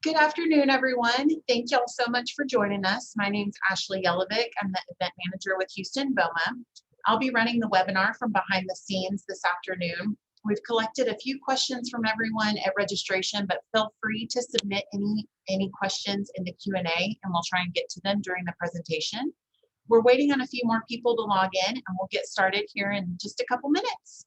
Good afternoon, everyone. Thank you all so much for joining us. My name is Ashley Yelovic. I'm the event manager with Houston BOMA. I'll be running the webinar from behind the scenes this afternoon. We've collected a few questions from everyone at registration, but feel free to submit any questions in the Q&A, and we'll try and get to them during the presentation. We're waiting on a few more people to log in, and we'll get started here in just a couple minutes.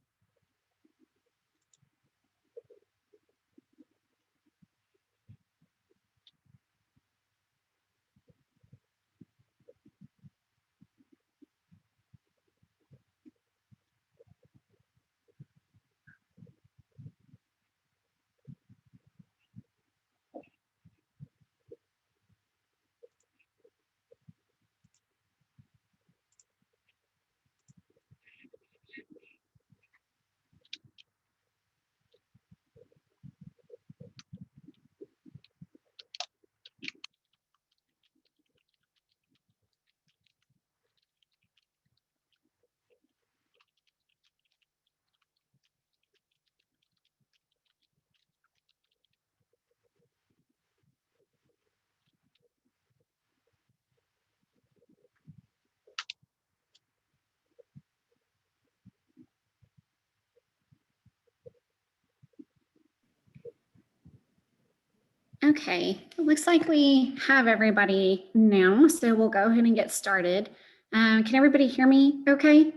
Okay, it looks like we have everybody now, so we'll go ahead and get started. Can everybody hear me okay?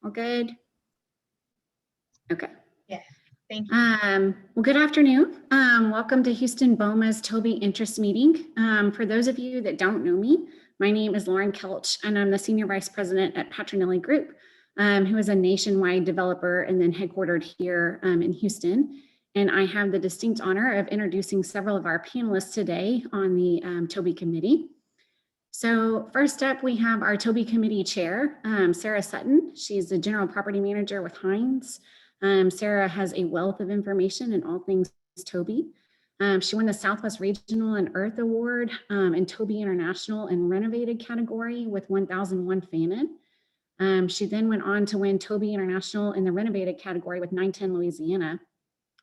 All good? Okay. Yeah, thank you. Well, good afternoon. Welcome to Houston BOMA's TOBY Interest Meeting. For those of you that don't know me, my name is Lauren Kelch, and I'm the Senior Vice President at Patronelli Group, who is a nationwide developer and then headquartered here in Houston. And I have the distinct honor of introducing several of our panelists today on the TOBY committee. So first up, we have our TOBY committee chair, Sarah Sutton. She's the general property manager with Hines. Sarah has a wealth of information in all things TOBY. She won the Southwest Regional and Earth Award in TOBY International and Renovated category with 1001 Fannin. She then went on to win TOBY International in the Renovated category with 910 Louisiana.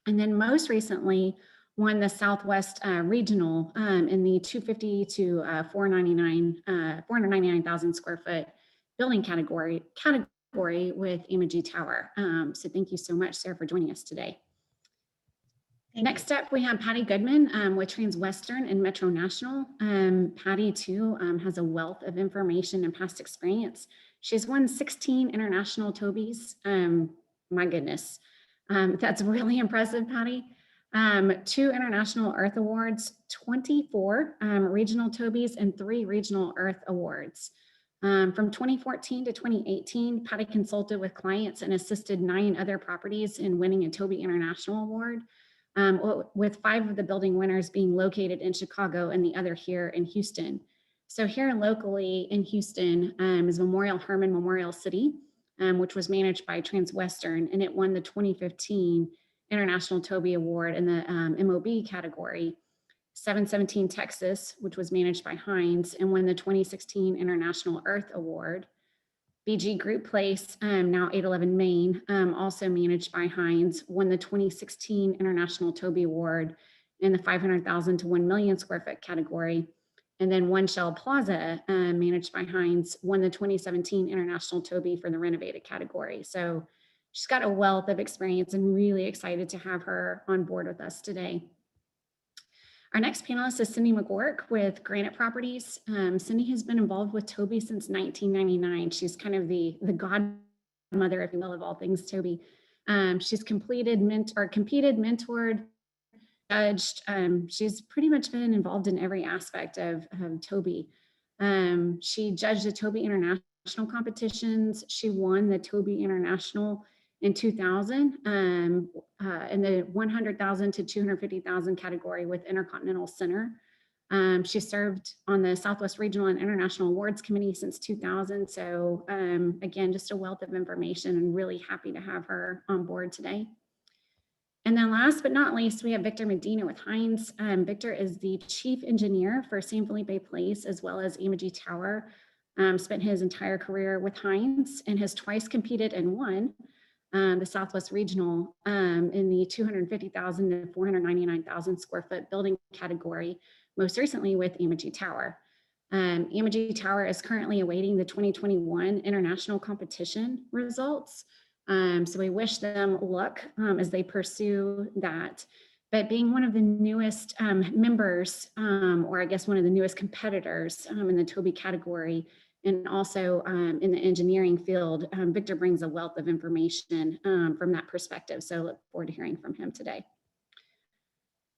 And then most recently won the Southwest Regional in the 250 to 499,000 square foot building category with Imogee Tower. So thank you so much, Sarah, for joining us today. Next up, we have Patty Goodman with Transwestern and Metro National. Patty, too, has a wealth of information and past experience. She's won 16 international TOBYs. My goodness. That's really impressive, Patty. 2 International Earth Awards, 24 regional TOBYs, and 3 regional Earth Awards. From 2014 to 2018, Patty consulted with clients and assisted 9 other properties in winning a TOBY International Award, with 5 of the building winners being located in Chicago and the other here in Houston. So here locally in Houston is Memorial Hermann Memorial City, which was managed by Transwestern, and it won the 2015 International TOBY Award in the MOB category. 717 Texas, which was managed by Hines, and won the 2016 International Earth Award. BG Group Place, now 811 Main, also managed by Hines, won the 2016 International TOBY Award in the 500,000 to 1 million square foot category. And then One Shell Plaza, managed by Hines, won the 2017 International TOBY for the Renovated category. So she's got a wealth of experience and really excited to have her on board with us today. Our next panelist is Cindy McGork with Granite Properties. Cindy has been involved with TOBY since 1999. She's kind of the godmother, if you will, of all things TOBY. She's competed, mentored, judged. She's pretty much been involved in every aspect of TOBY. She judged the TOBY International competitions. She won the TOBY International in 2000 in the 100,000 to 250,000 category with Intercontinental Center. She served on the Southwest Regional and International Awards Committee since 2000. So again, just a wealth of information, and really happy to have her on board today. And then last but not least, we have Victor Medina with Hines. Victor is the chief engineer for San Felipe Place as well as Imogee Tower. Spent his entire career with Hines and has twice competed and won the Southwest Regional in the 250,000 to 499,000 square foot building category, most recently with Amagi Tower. Amagi Tower is currently awaiting the 2021 international competition results. So we wish them luck as they pursue that. But being one of the newest members, or I guess one of the newest competitors in the TOBY category, and also in the engineering field, Victor brings a wealth of information from that perspective. So I look forward to hearing from him today.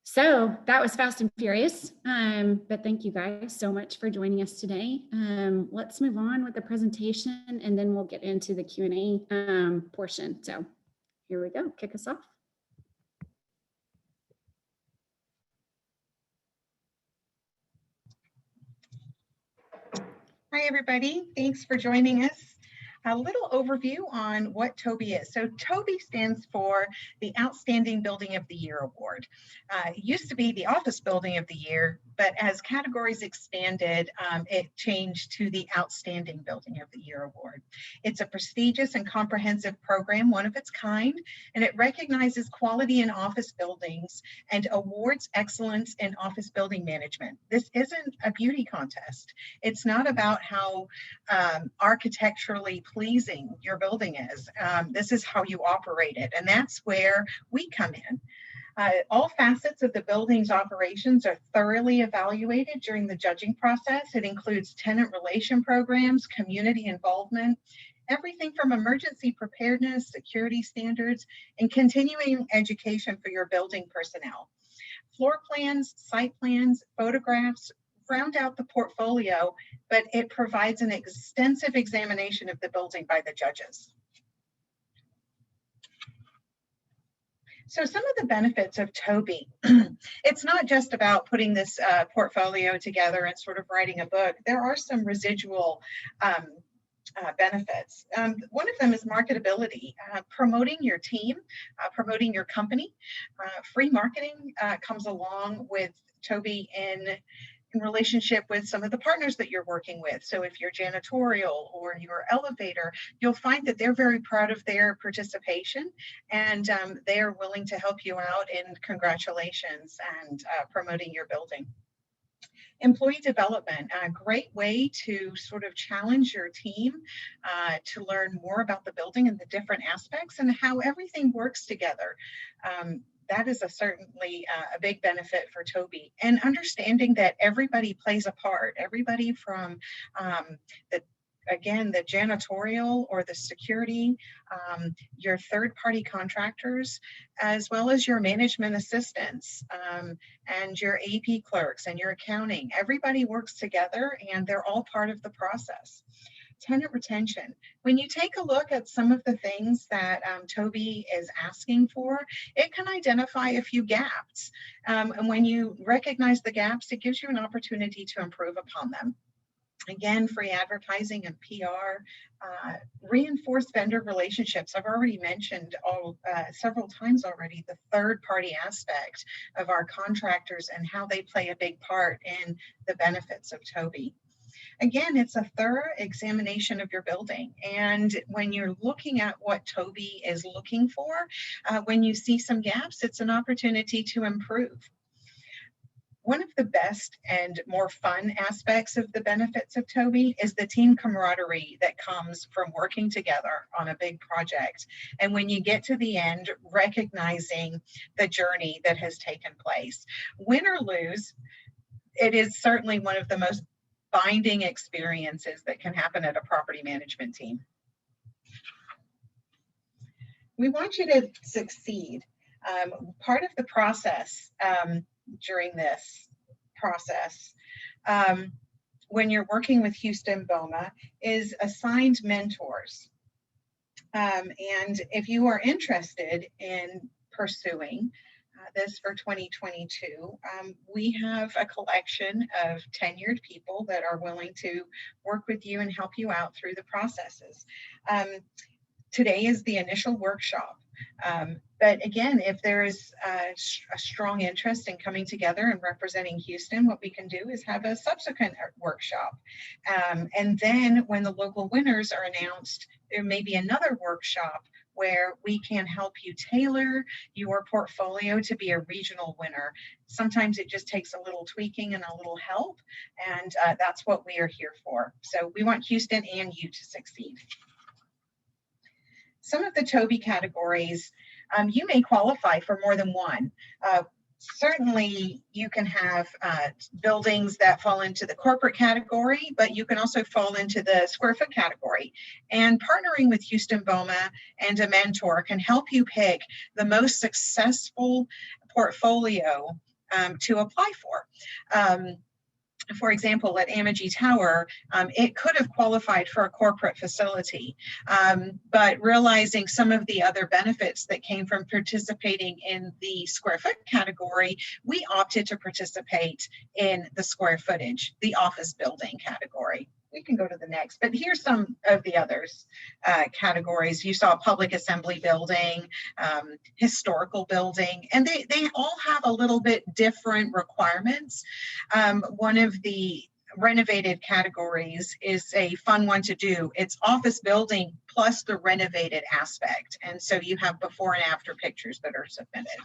So that was fast and furious, but thank you guys so much for joining us today. Let's move on with the presentation and then we'll get into the Q&A portion. So here we go, kick us off. Hi, everybody. Thanks for joining us. A little overview on what TOBY is. So TOBY stands for the Outstanding Building of the Year Award. It used to be the Office Building of the Year, but as categories expanded, it changed to the Outstanding Building of the Year Award. It's a prestigious and comprehensive program, one of its kind, and it recognizes quality in office buildings and awards excellence in office building management. This isn't a beauty contest. It's not about how architecturally pleasing your building is. This is how you operate it, and that's where we come in. All facets of the building's operations are thoroughly evaluated during the judging process. It includes tenant relation programs, community involvement, everything from emergency preparedness, security standards, and continuing education for your building personnel. Floor plans, site plans, photographs round out the portfolio, but it provides an extensive examination of the building by the judges. So some of the benefits of TOBY, it's not just about putting this portfolio together and sort of writing a book. There are some residual benefits. One of them is marketability, promoting your team, promoting your company. Free marketing comes along with TOBY in relationship with some of the partners that you're working with. So if you're janitorial or your elevator, you'll find that they're very proud of their participation, and they are willing to help you out in congratulations and promoting your building. Employee development, a great way to sort of challenge your team to learn more about the building and the different aspects and how everything works together. That is certainly a big benefit for TOBY, and understanding that everybody plays a part. Everybody from the janitorial or the security, your third-party contractors, as well as your management assistants and your AP clerks and your accounting. Everybody works together and they're all part of the process. Tenant retention. When you take a look at some of the things that TOBY is asking for, it can identify a few gaps. And when you recognize the gaps, it gives you an opportunity to improve upon them. Again, free advertising and PR, reinforced vendor relationships. I've already mentioned several times already the third-party aspect of our contractors and how they play a big part in the benefits of TOBY. Again, it's a thorough examination of your building. And when you're looking at what TOBY is looking for, when you see some gaps, it's an opportunity to improve. One of the best and more fun aspects of the benefits of TOBY is the team camaraderie that comes from working together on a big project. And when you get to the end, recognizing the journey that has taken place. Win or lose, it is certainly one of the most binding experiences that can happen at a property management team. We want you to succeed. Part of the process during this process, when you're working with Houston BOMA, is assigned mentors. And if you are interested in pursuing this for 2022, we have a collection of tenured people that are willing to work with you and help you out through the processes. Today is the initial workshop. But again, if there is a strong interest in coming together and representing Houston, what we can do is have a subsequent workshop. And then when the local winners are announced, there may be another workshop where we can help you tailor your portfolio to be a regional winner. Sometimes it just takes a little tweaking and a little help, and that's what we are here for. So we want Houston and you to succeed. Some of the TOBY categories, you may qualify for more than one. Certainly, you can have buildings that fall into the corporate category, but you can also fall into the square foot category. And partnering with Houston BOMA and a mentor can help you pick the most successful portfolio to apply for. For example, at Amagi Tower, it could have qualified for a corporate facility, but realizing some of the other benefits that came from participating in the square foot category, we opted to participate in the square footage, the office building category. We can go to the next, but here's some of the others categories. You saw public assembly building, historical building, and they all have a little bit different requirements. One of the renovated categories is a fun one to do. It's office building plus the renovated aspect. And so you have before and after pictures that are submitted.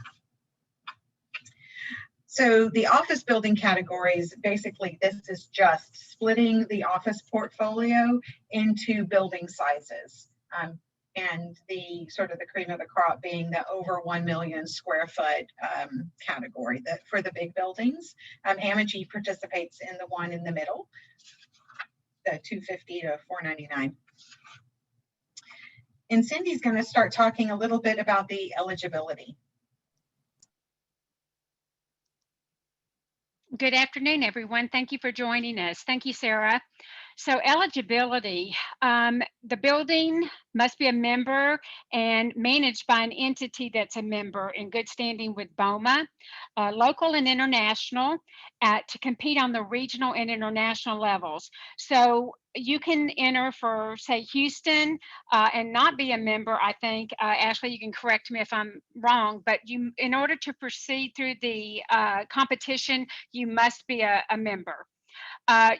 So the office building categories, basically this is just splitting the office portfolio into building sizes. And the sort of the cream of the crop being the over 1 million square foot category that for the big buildings. Amagi participates in the one in the middle, the 250 to 499. And Cindy's going to start talking a little bit about the eligibility. Good afternoon, everyone. Thank you for joining us. Thank you, Sarah. So eligibility, the building must be a member and managed by an entity that's a member in good standing with BOMA, local and international, to compete on the regional and international levels. So you can enter for, say, Houston and not be a member, I think. Ashley, you can correct me if I'm wrong, but you, in order to proceed through the competition, you must be a member.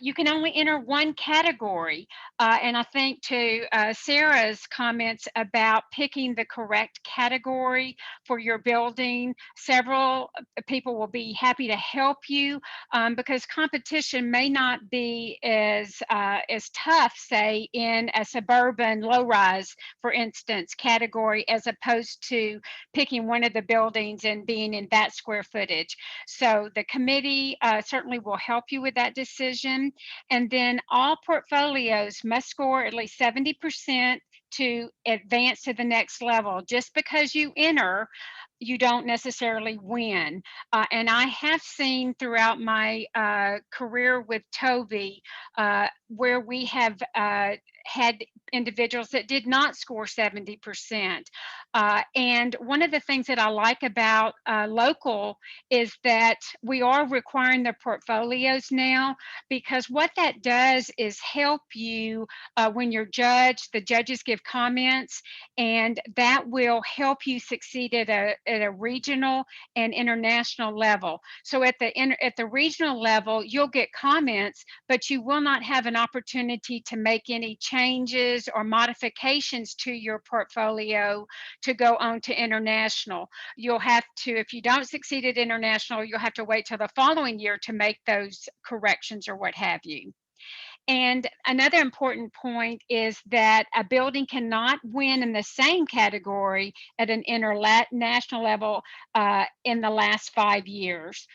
You can only enter one category. And I think to Sarah's comments about picking the correct category for your building, several people will be happy to help you because competition may not be as tough, say, in a suburban low-rise, for instance, category, as opposed to picking one of the buildings and being in that square footage. So the committee certainly will help you with that decision. And then all portfolios must score at least 70% to advance to the next level. Just because you enter, you don't necessarily win. And I have seen throughout my career with TOBY where we have had individuals that did not score 70%. And one of the things that I like about local is that we are requiring their portfolios now, because what that does is help you when you're judged, the judges give comments, and that will help you succeed at a regional and international level. So at the regional level, you'll get comments, but you will not have an opportunity to make any changes or modifications to your portfolio to go on to international. You'll have to, if you don't succeed at international, you'll have to wait till the following year to make those corrections or what have you. And another important point is that a building cannot win in the same category at an international level in the last 5 years.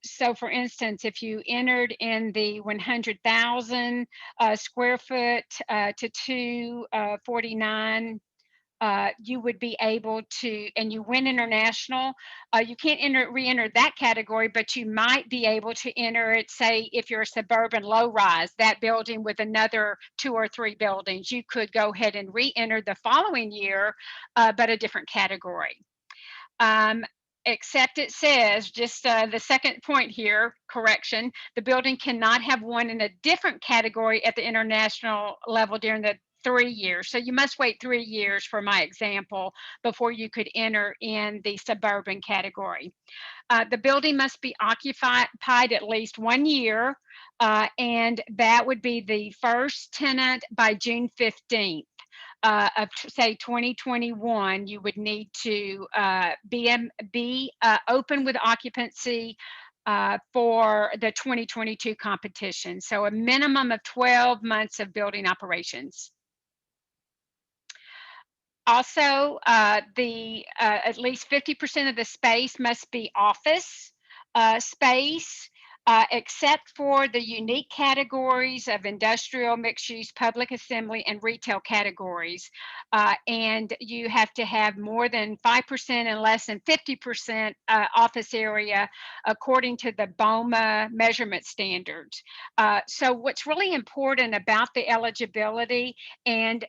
So for instance, if you entered in the 100,000 square foot to 249, you would be able to, and you win international, you can't re-enter that category, but you might be able to enter it, say, if you're a suburban low-rise, that building with another 2 or 3 buildings, you could go ahead and re-enter the following year, but a different category. Except it says, just the second point here, correction, the building cannot have won in a different category at the international level during the 3 years. So you must wait 3 years, for my example, before you could enter in the suburban category. The building must be occupied at least 1 year, and that would be the first tenant by June 15th. say 2021, you would need to be open with occupancy for the 2022 competition. So a minimum of 12 months of building operations. Also, at least 50% of the space must be office space, except for the unique categories of industrial, mixed use, public assembly, and retail categories. And you have to have more than 5% and less than 50% office area according to the BOMA measurement standards. So what's really important about the eligibility, and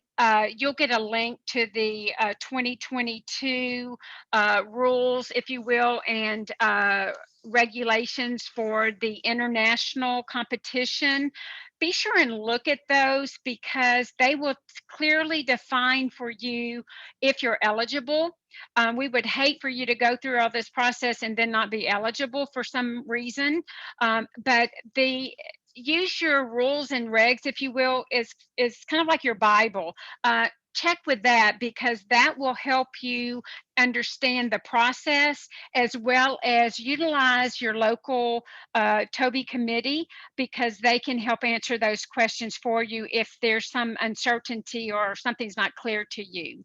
you'll get a link to the 2022 rules, if you will, and regulations for the international competition. Be sure and look at those because they will clearly define for you if you're eligible. We would hate for you to go through all this process and then not be eligible for some reason. But use your rules and regs, if you will, is kind of like your Bible. Check with that because that will help you understand the process as well as utilize your local TOBY committee because they can help answer those questions for you if there's some uncertainty or something's not clear to you.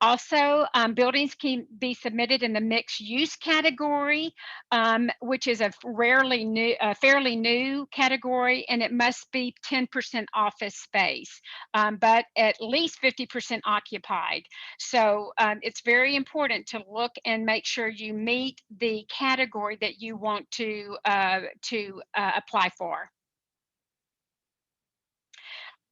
Also, buildings can be submitted in the mixed use category, which is a fairly new category, and it must be 10% office space, but at least 50% occupied. So it's very important to look and make sure you meet the category that you want to apply for.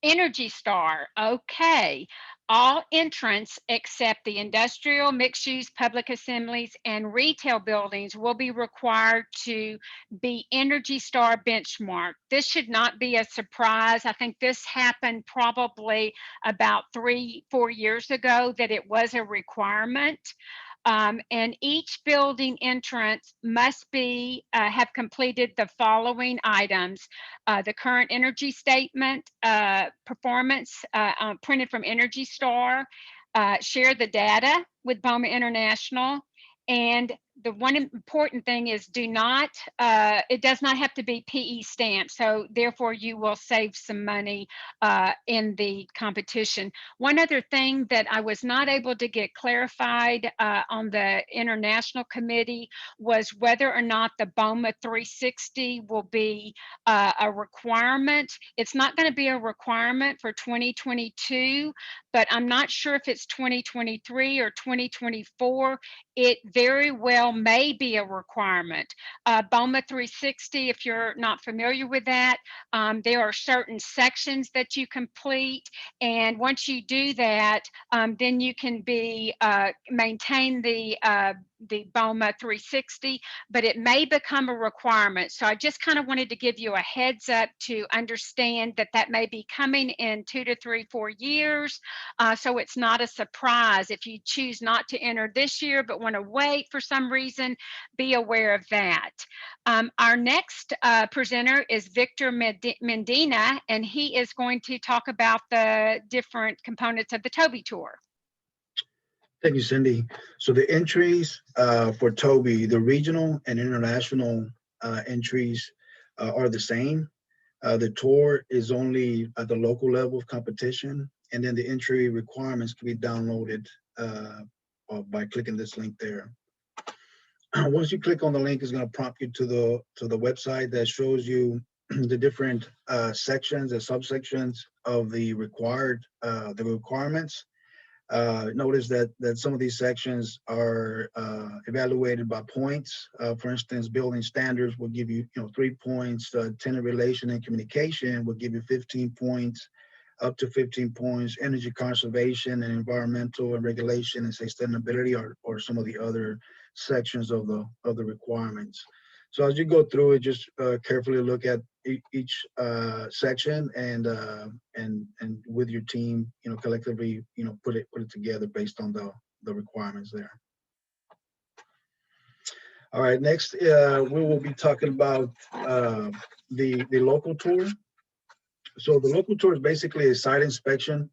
Energy Star, okay. All entrants except the industrial, mixed use, public assemblies, and retail buildings will be required to be Energy Star benchmarked. This should not be a surprise. I think this happened probably about 3-4 years ago that it was a requirement. And each building entrance must be have completed the following items: the current energy statement, performance printed from Energy Star, share the data with BOMA International, and the one important thing is it does not have to be PE stamped. So therefore you will save some money in the competition. One other thing that I was not able to get clarified on the international committee was whether or not the BOMA 360 will be a requirement. It's not going to be a requirement for 2022, but I'm not sure if it's 2023 or 2024. It very well may be a requirement. BOMA 360, if you're not familiar with that, there are certain sections that you complete, and once you do that, then you can maintain the BOMA 360, but it may become a requirement. So I just kind of wanted to give you a heads up to understand that that may be coming in 2 to 3, 4 years. So it's not a surprise if you choose not to enter this year, but want to wait for some reason, be aware of that. Our next presenter is Victor Medina, and he is going to talk about the different components of the TOBY tour. Thank you, Cindy. So the entries for TOBY, the regional and international entries are the same. The tour is only at the local level of competition, and then the entry requirements can be downloaded by clicking this link there. Once you click on the link, it's going to prompt you to the website that shows you the different sections and subsections of the requirements. Notice that some of these sections are evaluated by points. For instance, building standards will give you 3 points. Tenant relation and communication will give you 15 points, up to 15 points. Energy conservation and environmental and regulation and sustainability or some of the other sections of the requirements. So as you go through it, just carefully look at each section and with your team, collectively, put it together based on the requirements there. All right, next we will be talking about the local tour. So the local tour is basically a site inspection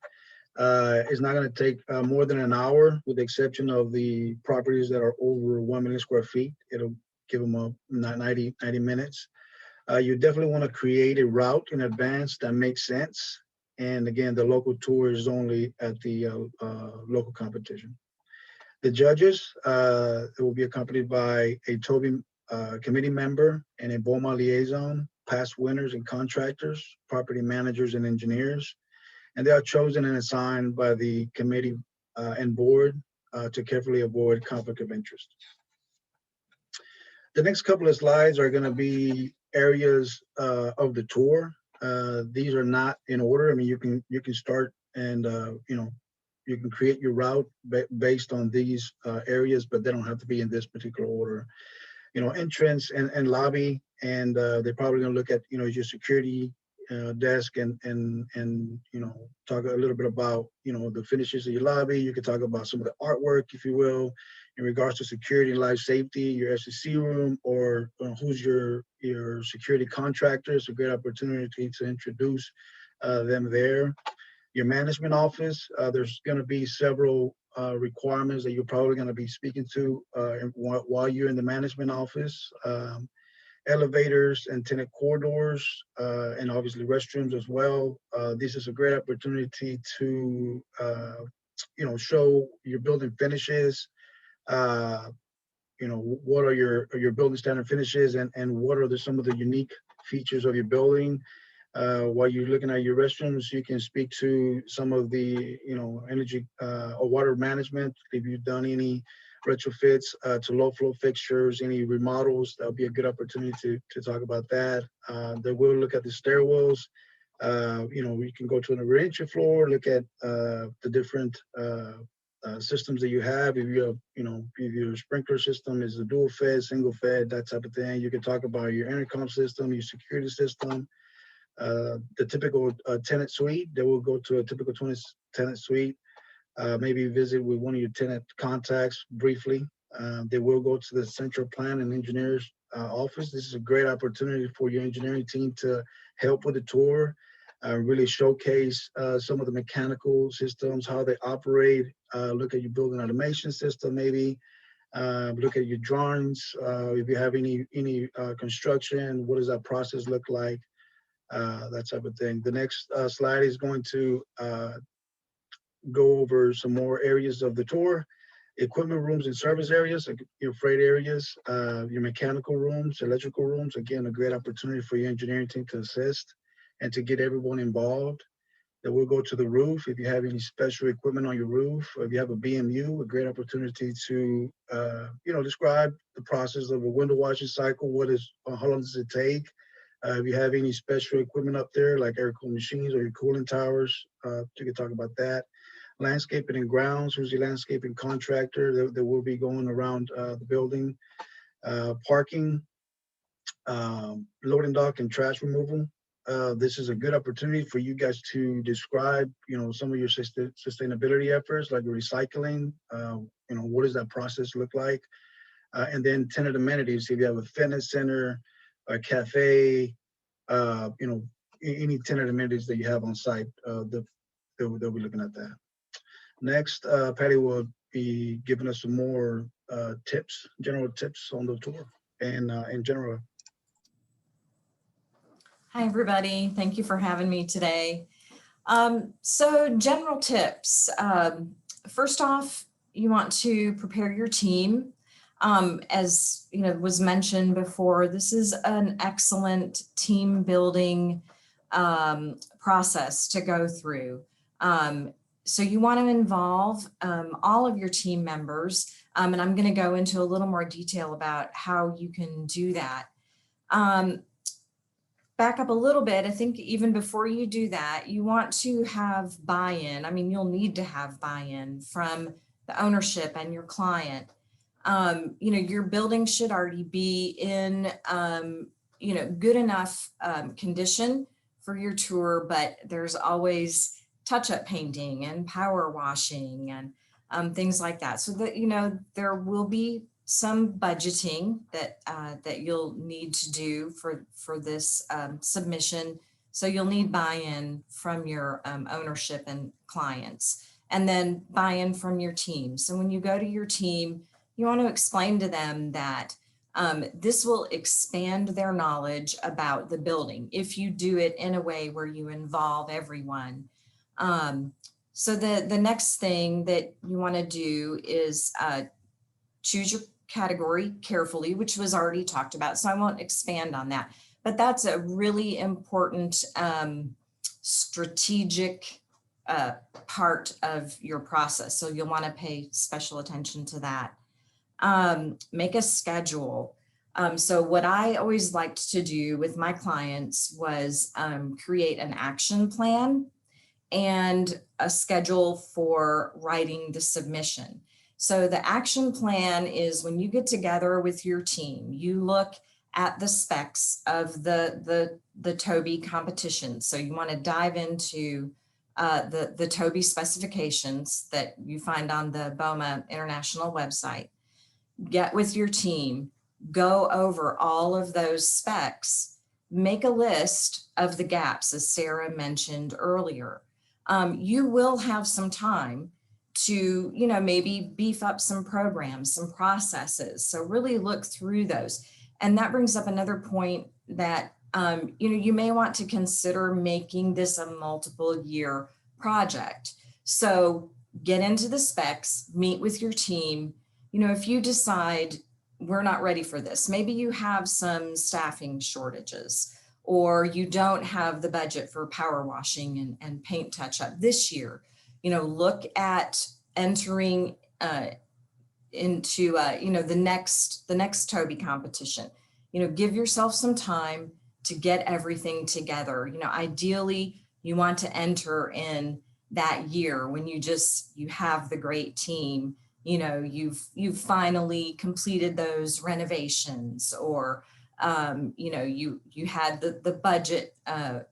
It's not going to take more than an hour, with the exception of the properties that are over 1 million square feet. It'll give them a 90 minutes. You definitely want to create a route in advance that makes sense. And again, the local tour is only at the local competition. The judges will be accompanied by a TOBY committee member and a BOMA liaison, past winners and contractors, property managers and engineers. And they are chosen and assigned by the committee and board to carefully avoid conflict of interest. The next couple of slides are going to be areas of the tour. These are not in order. I mean, you can start and you can create your route based on these areas, but they don't have to be in this particular order. Entrance and lobby, and they're probably going to look at your security desk and talk a little bit about the finishes of your lobby. You can talk about some of the artwork, if you will, in regards to security and life safety, your SEC room, or who's your security contractor. It's a great opportunity to introduce them there. Your management office, there's going to be several requirements that you're probably going to be speaking to while you're in the management office. Elevators and tenant corridors, and obviously restrooms as well. This is a great opportunity to show your building finishes. What are your building standard finishes, and what are some of the unique features of your building. While you're looking at your restrooms, you can speak to some of the energy or water management. If you've done any retrofits to low flow fixtures, any remodels, that'll be a good opportunity to talk about that. They will look at the stairwells. We can go to an entry floor, look at the different systems that you have. If you have, if your sprinkler system is a dual fed, single fed, that type of thing. You can talk about your intercom system, your security system. The typical tenant suite, they will go to a typical tenant suite. Maybe visit with one of your tenant contacts briefly. They will go to the central plan and engineers office. This is a great opportunity for your engineering team to help with the tour, really showcase some of the mechanical systems, how they operate, look at your building automation system, maybe look at your drawings. If you have any construction, what does that process look like? That type of thing. The next slide is going to go over some more areas of the tour: equipment rooms and service areas, like your freight areas, your mechanical rooms, electrical rooms. Again, a great opportunity for your engineering team to assist and to get everyone involved. Then we'll go to the roof. If you have any special equipment on your roof, or if you have a BMU, a great opportunity to describe the process of a window washing cycle. How long does it take? If you have any special equipment up there, like air cooled machines or your cooling towers, you can talk about that. Landscaping and grounds, who's your landscaping contractor that will be going around the building. Parking, loading dock and trash removal. This is a good opportunity for you guys to describe, some of your sustainability efforts, like recycling. What does that process look like? And then tenant amenities. If you have a fitness center, a cafe, any tenant amenities that you have on site, they'll be looking at that. Next, Patty will be giving us some more general tips on the tour and in general. Hi, everybody. Thank you for having me today. So general tips. First off, you want to prepare your team. As was mentioned before, this is an excellent team building process to go through. So you want to involve all of your team members, and I'm going to go into a little more detail about how you can do that. Back up a little bit, I think even before you do that, you want to have buy-in. I mean, you'll need to have buy-in from the ownership and your client. Your building should already be in, good enough condition for your tour, but there's always touch-up painting and power washing and things like that. So that, there will be some budgeting that you'll need to do for this submission So you'll need buy-in from your ownership and clients, and then buy-in from your team. So when you go to your team, you want to explain to them that this will expand their knowledge about the building if you do it in a way where you involve everyone. So the next thing that you want to do is choose your category carefully, which was already talked about, so I won't expand on that. But that's a really important strategic part of your process. So you'll want to pay special attention to that. Make a schedule. So what I always liked to do with my clients was create an action plan and a schedule for writing the submission. So the action plan is when you get together with your team, you look at the specs of the TOBY competition. So you want to dive into the TOBY specifications that you find on the BOMA International website. Get with your team, go over all of those specs, make a list of the gaps, as Sarah mentioned earlier. You will have some time to, maybe beef up some programs, some processes. So really look through those. And that brings up another point that, you may want to consider making this a multiple year project. So get into the specs, meet with your team. If you decide we're not ready for this, maybe you have some staffing shortages, or you don't have the budget for power washing and paint touch up this year, look at entering into the next TOBY competition. Give yourself some time to get everything together. Ideally you want to enter in that year when you have the great team. You've finally completed those renovations, or you had the budget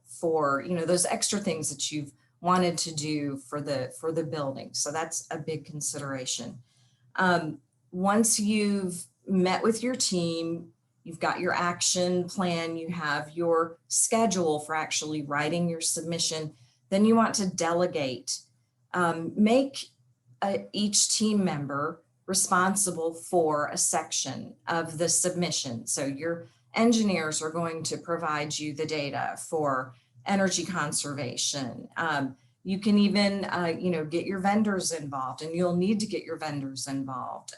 for those extra things that you've wanted to do for the building. So that's a big consideration. Once you've met with your team, you've got your action plan, you have your schedule for actually writing your submission, then you want to delegate. Make each team member responsible for a section of the submission. So your engineers are going to provide you the data for energy conservation. You can even, get your vendors involved, and you'll need to get your vendors involved.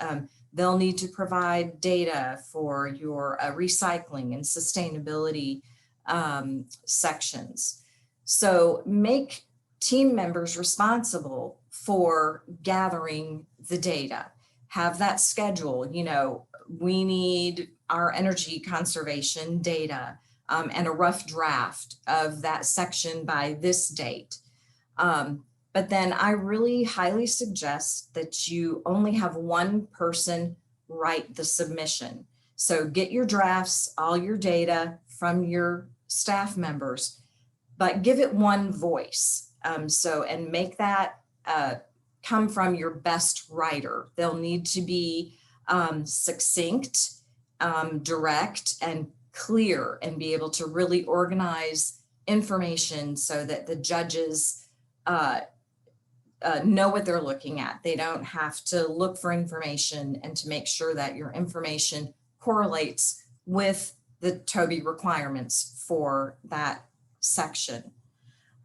They'll need to provide data for your recycling and sustainability sections. So make team members responsible for gathering the data. Have that schedule. We need our energy conservation data and a rough draft of that section by this date. But then I really highly suggest that you only have one person write the submission. So get your drafts, all your data from your staff members, but give it one voice. And make that come from your best writer. They'll need to be succinct, direct, and clear, and be able to really organize information so that the judges know what they're looking at. They don't have to look for information, and to make sure that your information correlates with the TOBY requirements for that section.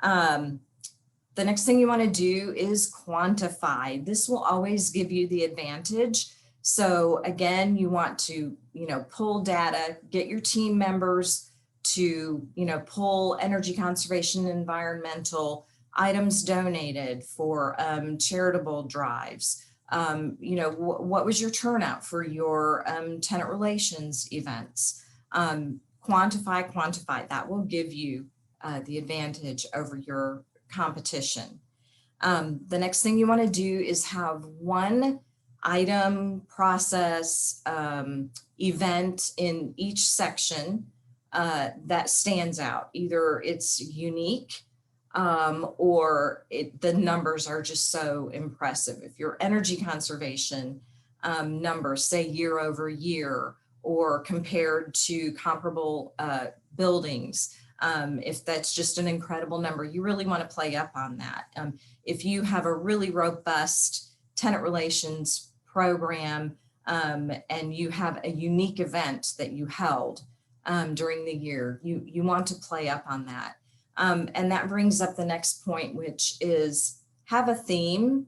The next thing you want to do is quantify. This will always give you the advantage. So again, you want to, pull data, get your team members to, pull energy conservation, environmental items donated for charitable drives. What was your turnout for your tenant relations events? Quantify. That will give you the advantage over your competition. The next thing you want to do is have one item, process, event in each section that stands out. Either it's unique or the numbers are just so impressive. If your energy conservation numbers, say year over year, or compared to comparable buildings, If that's just an incredible number, you really want to play up on that. If you have a really robust tenant relations program, and you have a unique event that you held during the year, you want to play up on that. And that brings up the next point, which is have a theme.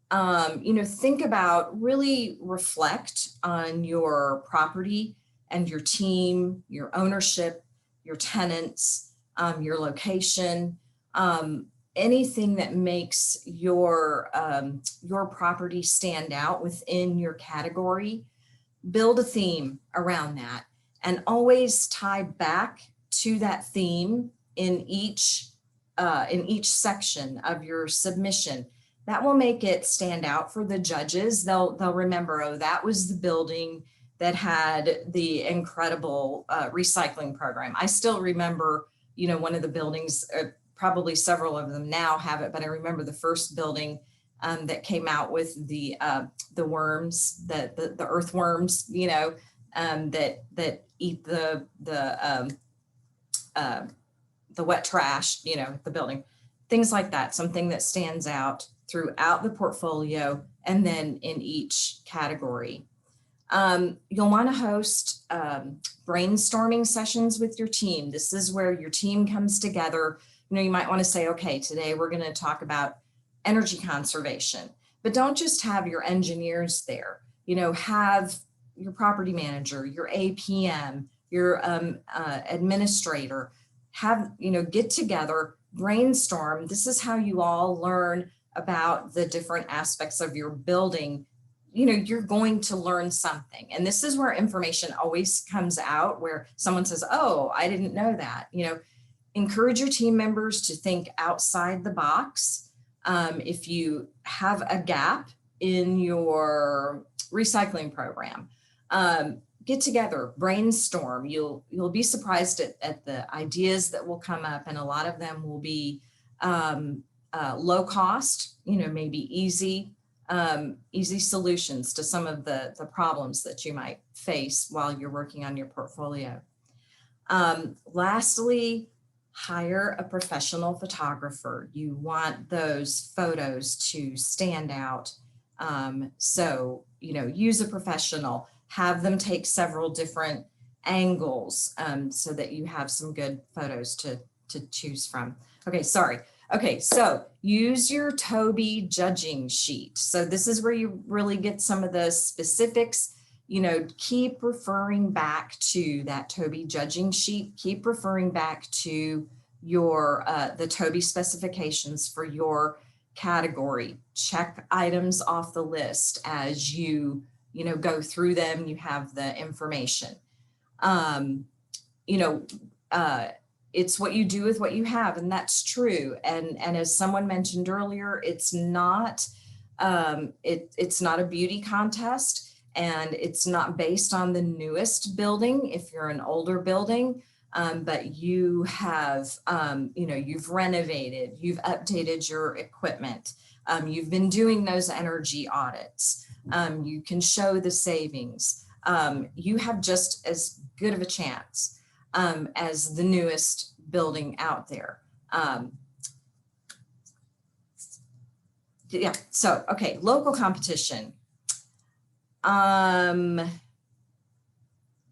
Think about, really reflect on your property and your team, your ownership, your tenants, your location, anything that makes your property stand out within your category. Build a theme around that, and always tie back to that theme in each section of your submission. That will make it stand out for the judges. They'll remember, oh, that was the building that had the incredible recycling program. I still remember, one of the buildings, probably several of them now have it, but I remember the first building that came out with the worms, the earthworms, that eat the wet trash, the building, things like that. Something that stands out throughout the portfolio and then in each category. You'll want to host brainstorming sessions with your team. This is where your team comes together. You might want to say, okay, today we're going to talk about energy conservation, but don't just have your engineers there. Have your property manager, your APM, your administrator, get together, brainstorm. This is how you all learn about the different aspects of your building. You're going to learn something. And this is where information always comes out, where someone says, oh, I didn't know that. Encourage your team members to think outside the box. If you have a gap in your recycling program, get together, brainstorm. You'll be surprised at the ideas that will come up, and a lot of them will be low cost, maybe easy solutions to some of the problems that you might face while you're working on your portfolio. Lastly, hire a professional photographer. You want those photos to stand out. So, use a professional, have them take several different angles so that you have some good photos to choose from. Okay, sorry. Okay, so use your TOBY judging sheet. So this is where you really get some of the specifics. Keep referring back to that TOBY judging sheet. Keep referring back to your the TOBY specifications for your category. Check items off the list as you go through them. You have the information. It's what you do with what you have, and that's true. And as someone mentioned earlier, it's not a beauty contest, and it's not based on the newest building. If you're an older building, but you have, you've renovated, you've updated your equipment, you've been doing those energy audits, you can show the savings. You have just as good of a chance as the newest building out there. Yeah, so, okay, local competition.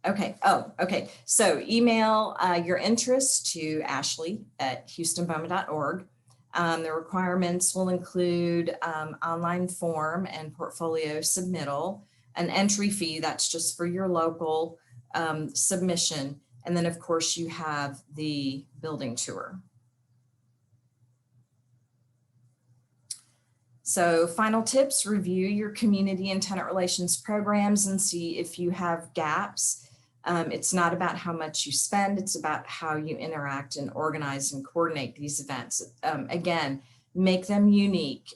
Okay, so email your interest to ashley@houstonboma.org. The requirements will include online form and portfolio submittal, an entry fee, that's just for your local submission. And then of course you have the building tour. So final tips, review your community and tenant relations programs and see if you have gaps. It's not about how much you spend, it's about how you interact and organize and coordinate these events. Again, make them unique.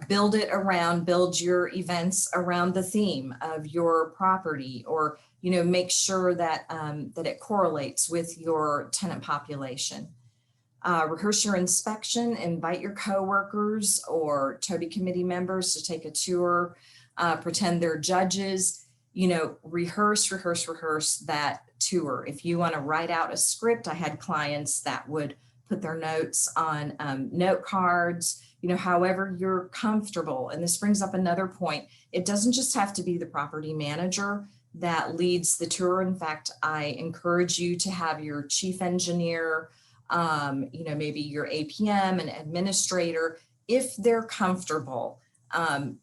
Build your events around the theme of your property, or make sure that that it correlates with your tenant population. Rehearse your inspection, invite your coworkers or TOBY committee members to take a tour, pretend they're judges. rehearse that tour. If you want to write out a script, I had clients that would put their notes on note cards, however you're comfortable. And this brings up another point. It doesn't just have to be the property manager that leads the tour. In fact, I encourage you to have your chief engineer, maybe your APM and administrator, if they're comfortable.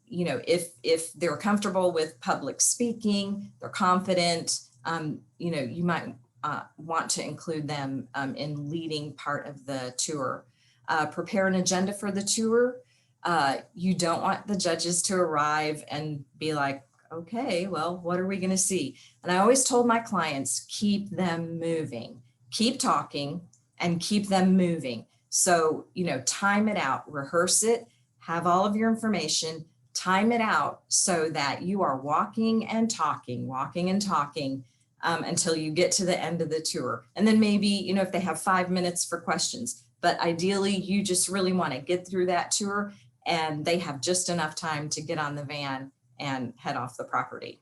If they're comfortable with public speaking, they're confident, you might want to include them in leading part of the tour. Prepare an agenda for the tour. You don't want the judges to arrive and be like, okay, well, what are we going to see? And I always told my clients, keep them moving, keep talking and keep them moving. So, time it out, rehearse it, have all of your information, time it out so that you are walking and talking until you get to the end of the tour. And then maybe, if they have 5 minutes for questions, but ideally you just really want to get through that tour and they have just enough time to get on the van and head off the property.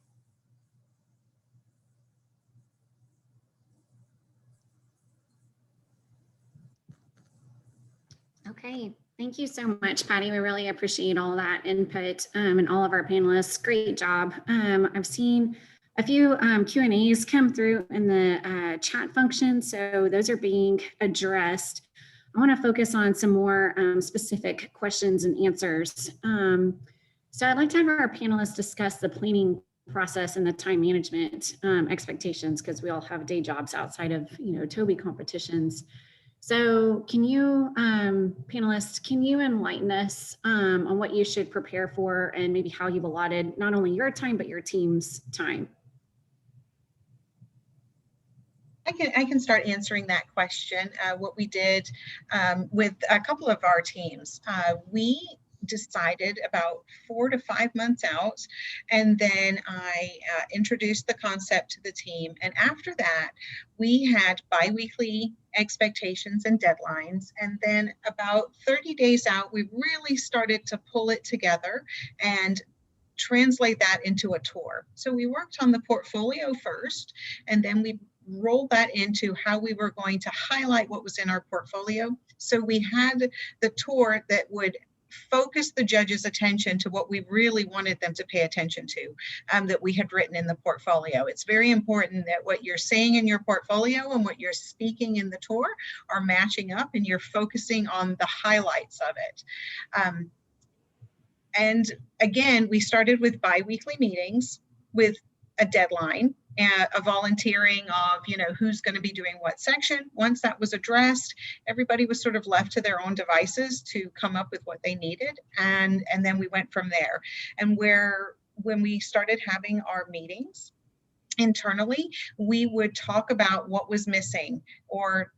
Okay, thank you so much, Patty. We really appreciate all that input and all of our panelists. Great job. I've seen a few Q&As come through in the chat function, so those are being addressed. I want to focus on some more specific questions and answers. So I'd like to have our panelists discuss the planning process and the time management expectations, because we all have day jobs outside of TOBY competitions. So can you, panelists, can you enlighten us on what you should prepare for and maybe how you've allotted not only your time, but your team's time? I can start answering that question. What we did with a couple of our teams, we decided about 4 to 5 months out, and then I introduced the concept to the team. And after that, we had bi-weekly expectations and deadlines. And then about 30 days out, we really started to pull it together and translate that into a tour. So we worked on the portfolio first, and then we rolled that into how we were going to highlight what was in our portfolio. So we had the tour that would focus the judge's attention to what we really wanted them to pay attention to, that we had written in the portfolio. It's very important that what you're saying in your portfolio and what you're speaking in the tour are matching up, and you're focusing on the highlights of it. And again, we started with bi-weekly meetings with a deadline, a volunteering of, who's going to be doing what section. Once that was addressed, everybody was sort of left to their own devices to come up with what they needed. And then we went from there. And when we started having our meetings internally, we would talk about what was missing, or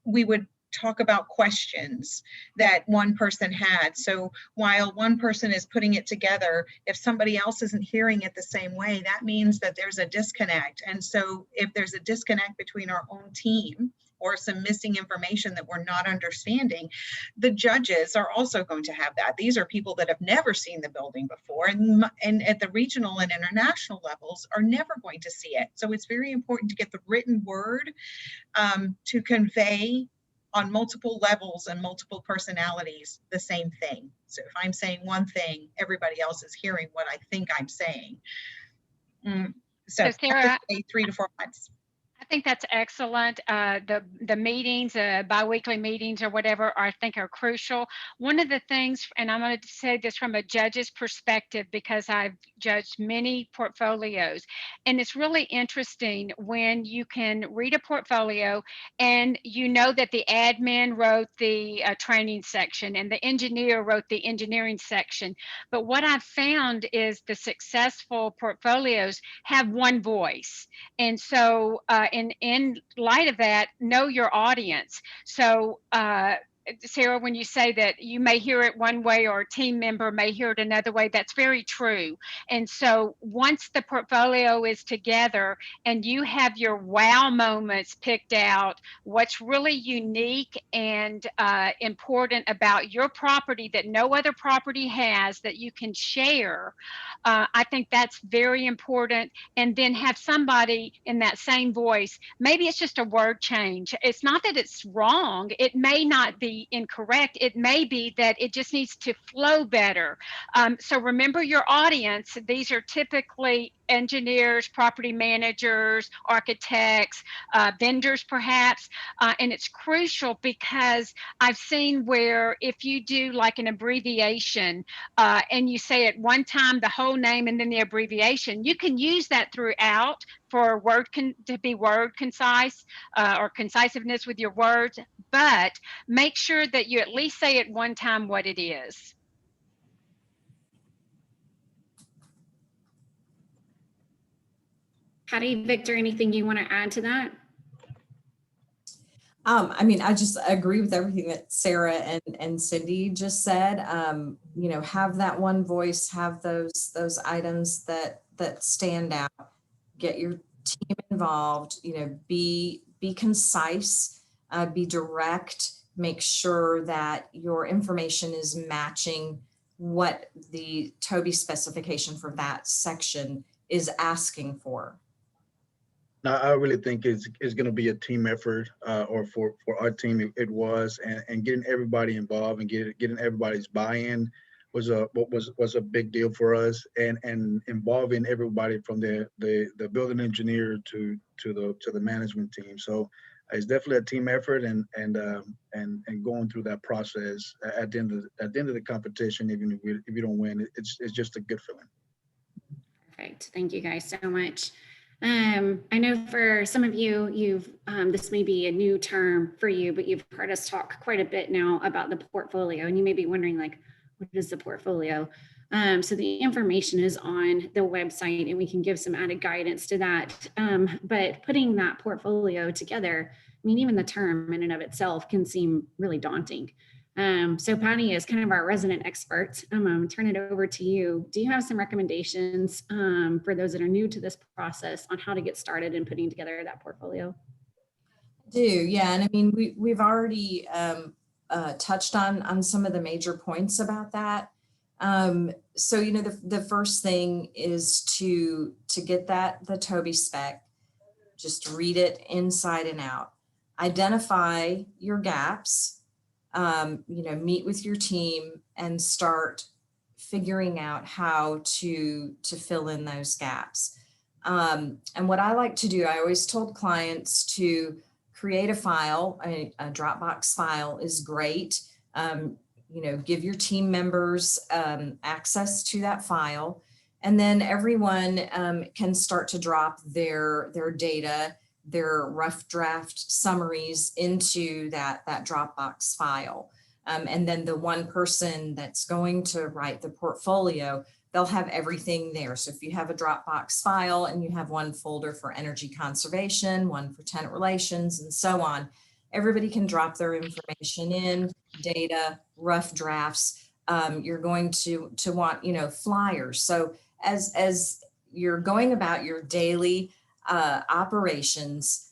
we would talk about questions that one person had. So while one person is putting it together, if somebody else isn't hearing it the same way, that means that there's a disconnect. And so if there's a disconnect between our own team or some missing information that we're not understanding, the judges are also going to have that. These are people that have never seen the building before, and at the regional and international levels are never going to see it. So it's very important to get the written word to convey on multiple levels and multiple personalities the same thing. So if I'm saying one thing, everybody else is hearing what I think I'm saying. So Sarah, 3 to 4 months. I think that's excellent. The meetings, bi-weekly meetings or whatever, I think are crucial. One of the things, and I'm going to say this from a judge's perspective because I've judged many portfolios, and it's really interesting when you can read a portfolio and you know that the admin wrote the training section and the engineer wrote the engineering section. But what I've found is the successful portfolios have one voice. And so in light of that, know your audience. So Sarah, when you say that you may hear it one way or a team member may hear it another way, that's very true. And so once the portfolio is together and you have your wow moments picked out, what's really unique and important about your property that no other property has that you can share, I think that's very important. And then have somebody in that same voice, maybe it's just a word change. It's not that it's wrong. It may not be incorrect. It may be that it just needs to flow better. So remember your audience. These are typically engineers, property managers, architects, vendors perhaps. And it's crucial because I've seen where if you do like an abbreviation and you say it one time, the whole name and then the abbreviation, you can use that throughout for to be word concise or concisiveness with your words, but make sure that you at least say it one time what it is. Patty, Victor, anything you want to add to that? I mean, I just agree with everything that Sarah and Cindy just said. You know, have that one voice, have those items that stand out, get your team involved, you know, be concise, be direct, make sure that your information is matching what the TOBY specification for that section is asking for. Now, I really think it's going to be a team effort, or for our team, it was, and getting everybody involved and getting everybody's buy-in was a big deal for us, and involving everybody from the building engineer to the management team. So it's definitely a team effort, and going through that process at the end of the competition, even if you don't win, it's just a good feeling. Perfect. Thank you guys so much. I know for some of you, this may be a new term for you, but you've heard us talk quite a bit now about the portfolio, and you may be wondering, like, what is the portfolio? So the information is on the website, and we can give some added guidance to that. But putting that portfolio together, I mean, even the term in and of itself can seem really daunting. So Patty is kind of our resident expert. I'm going to turn it over to you. Do you have some recommendations for those that are new to this process on how to get started in putting together that portfolio? I do, yeah. And I mean, we've already touched on some of the major points about that. So, you know, the first thing is to get the TOBY spec, just read it inside and out, identify your gaps, you know, meet with your team and start figuring out how to fill in those gaps. And what I like to do, I always told clients to create a file. A Dropbox file is great. You know, give your team members access to that file, and then everyone can start to drop their data, their rough draft summaries into that Dropbox file. And then the one person that's going to write the portfolio, they'll have everything there. So if you have a Dropbox file and you have one folder for energy conservation, one for tenant relations, and so on, everybody can drop their information in, data, rough drafts. You're going to want, you know, flyers. So as you're going about your daily operations,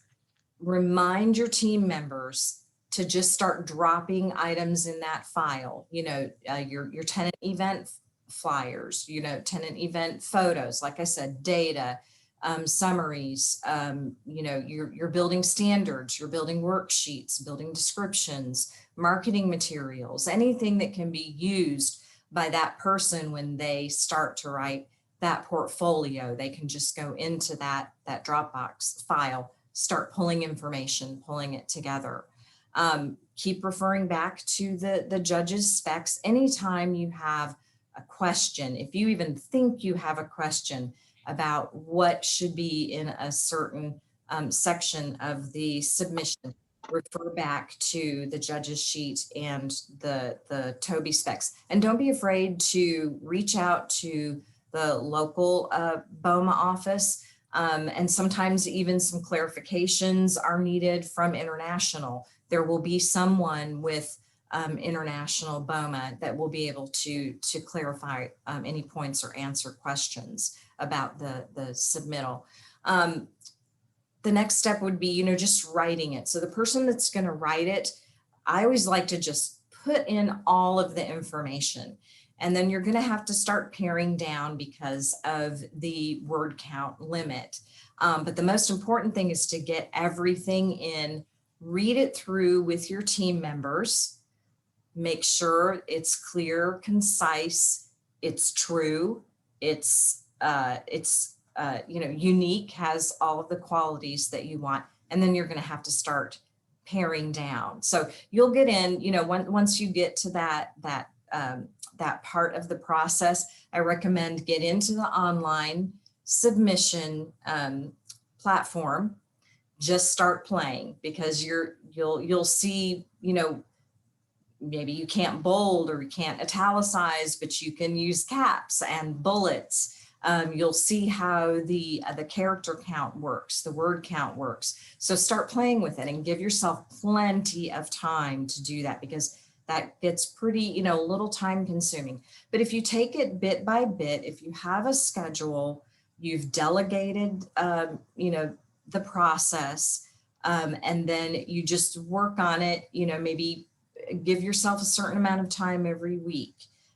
remind your team members to just start dropping items in that file. You know, your tenant event flyers, you know, tenant event photos, like I said, data, summaries, you know, your building standards, your building worksheets, building descriptions, marketing materials, anything that can be used by that person when they start to write that portfolio. They can just go into that Dropbox file, start pulling information, pulling it together. Keep referring back to the judge's specs anytime you have a question. If you even think you have a question about what should be in a certain section of the submission, refer back to the judge's sheet and the TOBY specs. And don't be afraid to reach out to the local BOMA office. And sometimes even some clarifications are needed from international. There will be someone with International, BOMA, that will be able to clarify any points or answer questions about the submittal. The next step would be, just writing it. So the person that's going to write it, I always like to just put in all of the information. And then you're going to have to start paring down because of the word count limit. But the most important thing is to get everything in, read it through with your team members, make sure it's clear, concise, it's true, it's unique, has all of the qualities that you want. And then you're going to have to start paring down. So you'll get in, once you get to that part of the process, I recommend get into the online submission platform. Just start playing, because you'll see, maybe you can't bold or you can't italicize, but you can use caps and bullets. You'll see how the character count works, the word count works. So start playing with it and give yourself plenty of time to do that, because that gets pretty, a little time consuming. But if you take it bit by bit, if you have a schedule, you've delegated, the process, and then you just work on it, maybe give yourself a certain amount of time every week,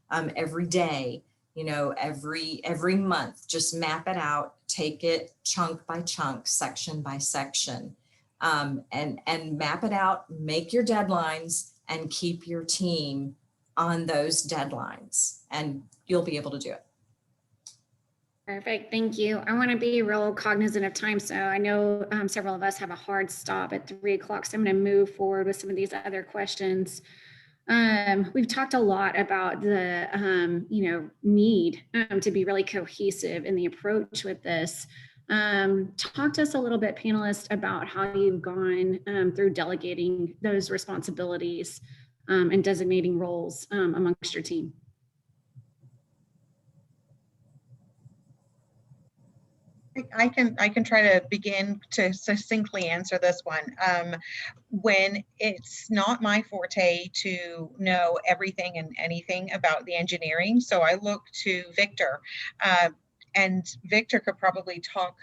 every day, every month, just map it out, take it chunk by chunk, section by section, and map it out, make your deadlines, and keep your team on those deadlines, and you'll be able to do it. Perfect, thank you. I want to be real cognizant of time. So I know several of us have a hard stop at 3 o'clock. So I'm going to move forward with some of these other questions. We've talked a lot about the, need to be really cohesive in the approach with this. Talk to us a little bit, panelists, about how you've gone through delegating those responsibilities and designating roles amongst your team. I can try to begin to succinctly answer this one. When it's not my forte to know everything and anything about the engineering, so I look to Victor, and Victor could probably talk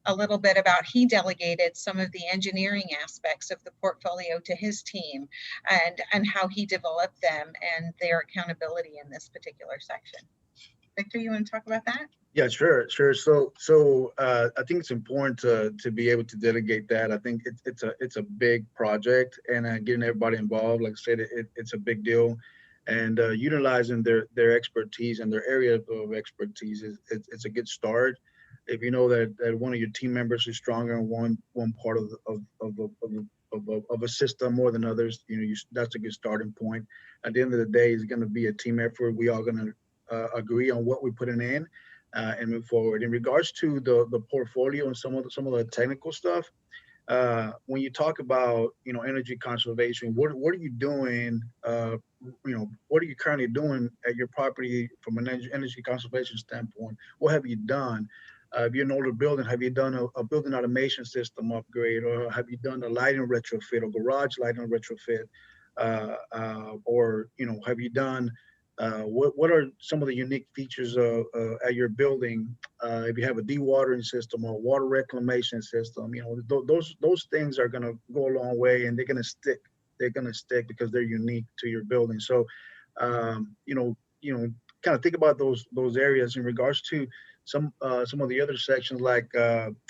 a little bit about, he delegated some of the engineering aspects of the portfolio to his team, and how he developed them and their accountability in this particular section. Victor, you want to talk about that? Yeah, sure. So I think it's important to be able to delegate that. I think it's a big project, and getting everybody involved, like I said, it's a big deal, and utilizing their expertise and their area of expertise it's a good start. If you know that one of your team members is stronger in one part of a system more than others, that's a good starting point. At the end of the day, it's going to be a team effort. We all going to agree on what we're putting in. And move forward. In regards to the portfolio and some of the technical stuff, when you talk about energy conservation, what are you doing? What are you currently doing at your property from an energy conservation standpoint? What have you done? If you're an older building, have you done a building automation system upgrade, or have you done a lighting retrofit or garage lighting retrofit, or have you done what are some of the unique features at your building? If you have a dewatering system or a water reclamation system, those things are going to go a long way, and they're going to stick. They're going to stick because they're unique to your building. So, kind of think about those areas in regards to some of the other sections, like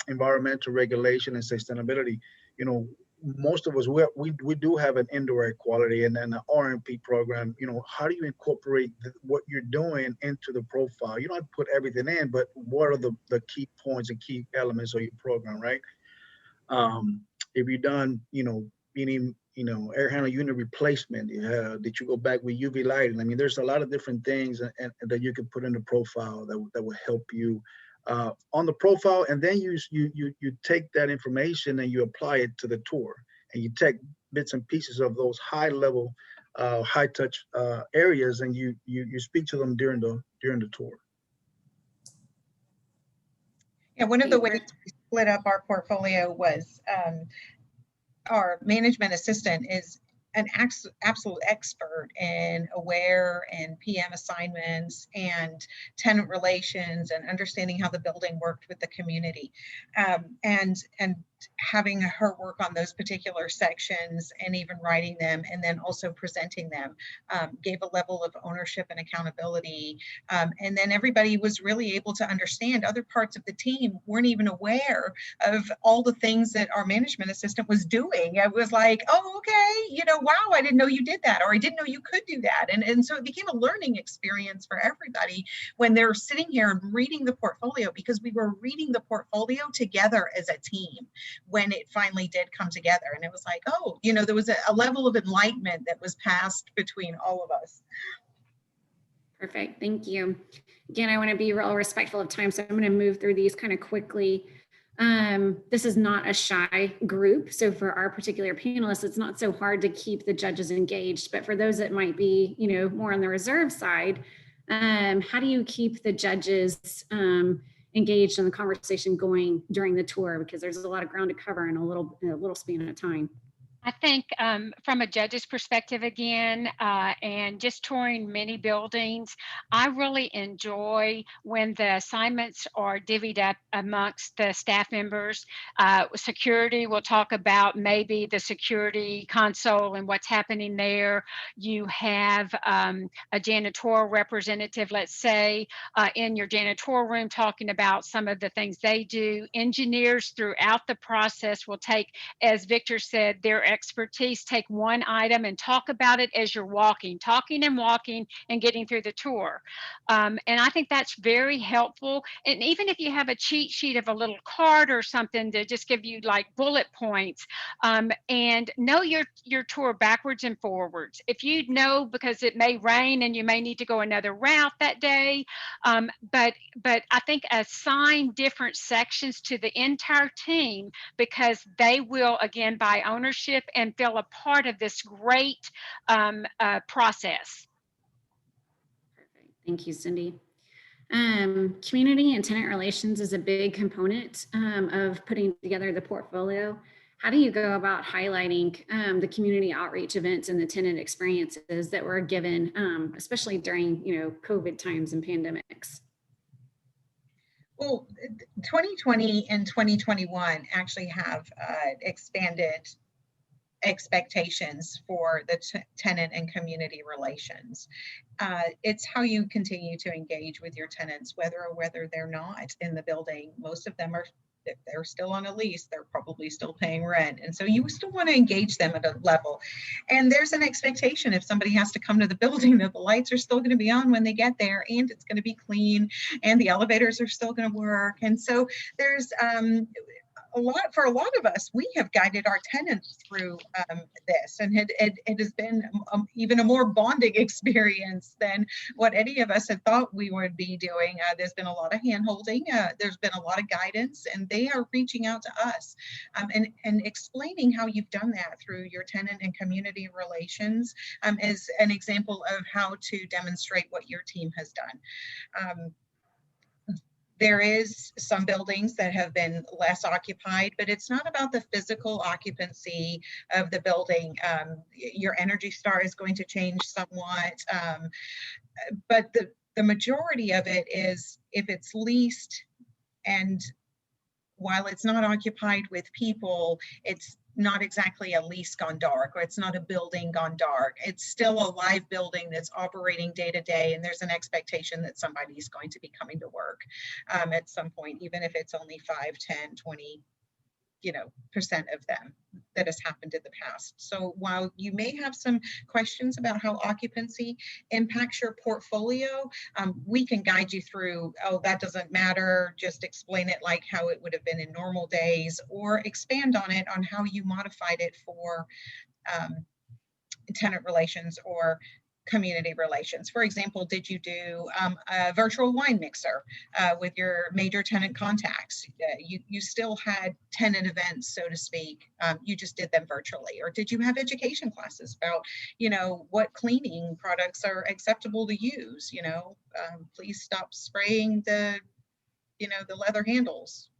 environmental regulation and sustainability. Most of us, we do have an indoor air quality and then an RMP program. How do you incorporate what you're doing into the profile? You don't have to put everything in, but what are the key points and key elements of your program, right? If you've done, meaning, air handling unit replacement, did you go back with UV lighting? I mean, there's a lot of different things and that you can put in the profile that will help you on the profile, and then you take that information and you apply it to the tour, and you take bits and pieces of those high level, high touch areas, and you speak to them during the tour. Yeah, one of the ways we split up our portfolio was our management assistant is an absolute expert in aware and PM assignments and tenant relations and understanding how the building worked with the community. And having her work on those particular sections and even writing them and then also presenting them gave a level of ownership and accountability. And then everybody was really able to understand. Other parts of the team weren't even aware of all the things that our management assistant was doing. It was like, oh, okay, you know, wow, I didn't know you did that, or I didn't know you could do that. And so it became a learning experience for everybody when they're sitting here and reading the portfolio, because we were reading the portfolio together as a team when it finally did come together. And it was like, oh, you know, there was a level of enlightenment that was passed between all of us. Perfect. Thank you. Again, I want to be real respectful of time, so I'm going to move through these kind of quickly. This is not a shy group. So for our particular panelists, it's not so hard to keep the judges engaged. But for those that might be, you know, more on the reserve side, how do you keep the judges engaged in the conversation going during the tour? Because there's a lot of ground to cover in a little span of time. I think from a judge's perspective again, and just touring many buildings, I really enjoy when the assignments are divvied up amongst the staff members. Security, we'll talk about maybe the security console and what's happening there. You have a janitorial representative, let's say, in your janitorial room talking about some of the things they do. Engineers throughout the process will take, as Victor said, their expertise, take one item and talk about it as you're talking and walking and getting through the tour. And I think that's very helpful. And even if you have a cheat sheet of a little card or something to just give you like bullet points, and know your tour backwards and forwards. If you know, because it may rain and you may need to go another route that day, but I think assign different sections to the entire team, because they will, again, buy ownership and feel a part of this great process. Perfect. Thank you, Cindy. Community and tenant relations is a big component of putting together the portfolio. How do you go about highlighting the community outreach events and the tenant experiences that were given, especially during, you know, COVID times and pandemics? Well, 2020 and 2021 actually have expanded expectations for the tenant and community relations. It's how you continue to engage with your tenants, whether they're not in the building. Most of them are, if they're still on a lease, they're probably still paying rent. And so you still want to engage them at a level. And there's an expectation, if somebody has to come to the building, that the lights are still going to be on when they get there, and it's going to be clean, and the elevators are still going to work. And so there's for a lot of us, we have guided our tenants through this, and it has been even a more bonding experience than what any of us had thought we would be doing. There's been a lot of hand-holding, there's been a lot of guidance, and they are reaching out to us and explaining how you've done that through your tenant and community relations is an example of how to demonstrate what your team has done. There is some buildings that have been less occupied, but it's not about the physical occupancy of the building. Your Energy Star is going to change somewhat, but the majority of it is, if it's leased, and while it's not occupied with people, it's not exactly a lease gone dark, or it's not a building gone dark. It's still a live building that's operating day to day, and there's an expectation that somebody's going to be coming to work at some point, even if it's only 5, 10, 20, % of them that has happened in the past. So while you may have some questions about how occupancy impacts your portfolio, we can guide you through, oh, that doesn't matter, just explain it like how it would have been in normal days, or expand on it on how you modified it for tenant relations or community relations. For example, did you do a virtual wine mixer with your major tenant contacts? You still had tenant events, so to speak. You just did them virtually. Or did you have education classes about, what cleaning products are acceptable to use? Please stop spraying the leather handles,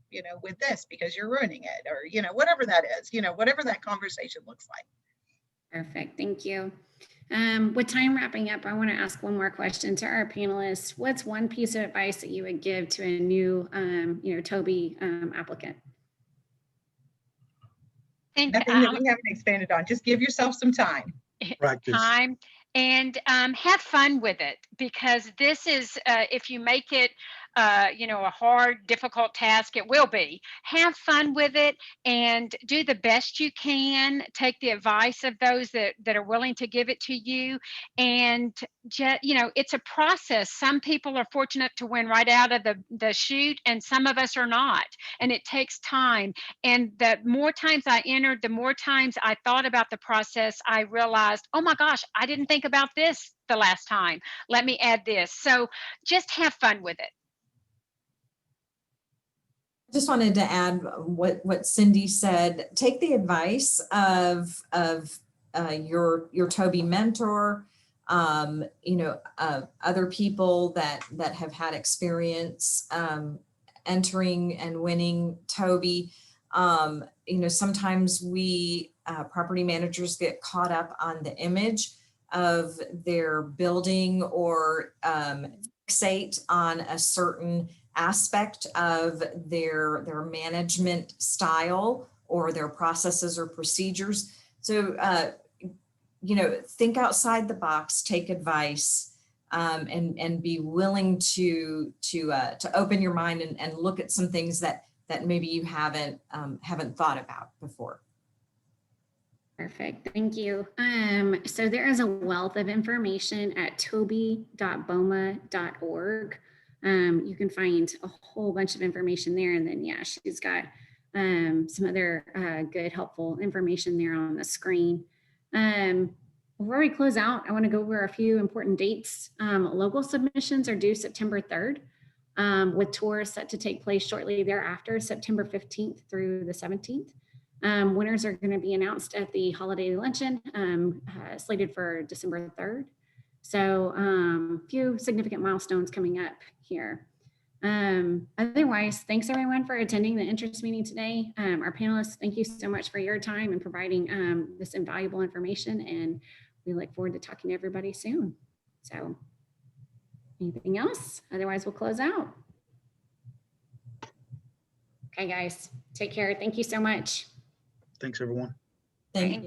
with this because you're ruining it, or, whatever that is, whatever that conversation looks like. Perfect, thank you. With time wrapping up, I want to ask one more question to our panelists. What's one piece of advice that you would give to a new, TOBY applicant? Think Nothing that we haven't expanded on. Just give yourself some time. Practice. time and have fun with it, because this is if you make it a hard, difficult task, it will be. Have fun with it and do the best you can. Take the advice of those that are willing to give it to you, and just, it's a process. Some people are fortunate to win right out of the chute, and some of us are not, and it takes time. And the more times I entered, the more times I thought about the process, I realized, oh my gosh, I didn't think about this the last time. Let me add this. So just have fun with it. Just wanted to add what Cindy said. Take the advice of your TOBY mentor, other people that have had experience entering and winning TOBY. Sometimes we property managers get caught up on the image of their building or fixate on a certain aspect of their management style or their processes or procedures. So, think outside the box, take advice, and be willing to open your mind and look at some things that maybe you haven't thought about before. Perfect, thank you. So there is a wealth of information at toby.boma.org. You can find a whole bunch of information there. And then, yeah, she's got some other good, helpful information there on the screen. Before we close out, I want to go over a few important dates. Local submissions are due September 3rd, with tours set to take place shortly thereafter, September 15th through the 17th. Winners are going to be announced at the holiday luncheon, slated for December 3rd. So a few significant milestones coming up here. Otherwise, thanks everyone for attending the interest meeting today. Our panelists, thank you so much for your time and providing this invaluable information, and we look forward to talking to everybody soon. So anything else? Otherwise, we'll close out. Okay, guys, take care. Thank you so much. Thanks, everyone. Thank you.